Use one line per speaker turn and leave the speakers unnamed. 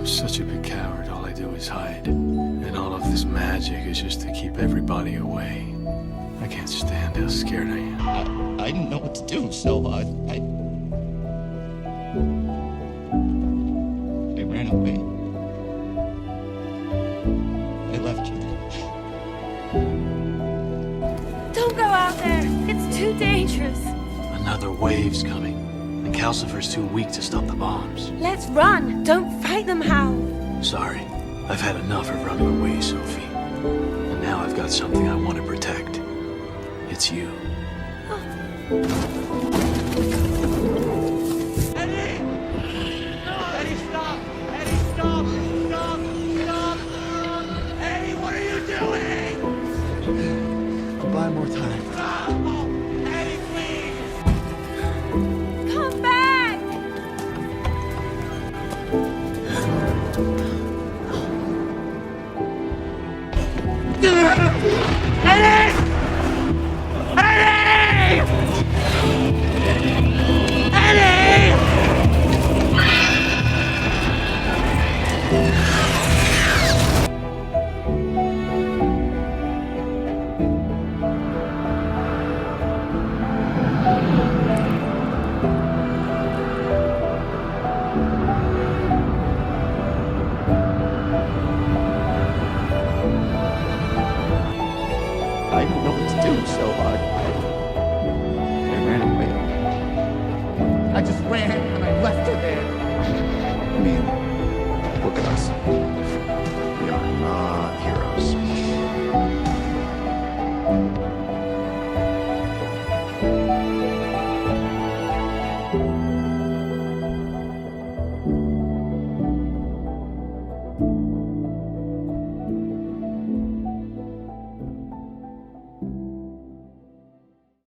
I'm such a big coward. All I do is hide. And all of this magic is just to keep everybody away. I can't stand how scared I am.
I didn't know what to do, so I ran away. I left you.
Don't go out there. It's too dangerous.
Another wave's coming. And Calcifer's too weak to stop the bombs.
Let's run. Don't fight them, Howl.
Sorry. I've had enough of running away, Sophie. And now I've got something I want to protect. It's you.
Eddie! Eddie, stop! Eddie, stop! Stop! Stop! Eddie, what are you doing?
I'll buy more time.
Oh, Eddie, please!
Come back!
Eddie!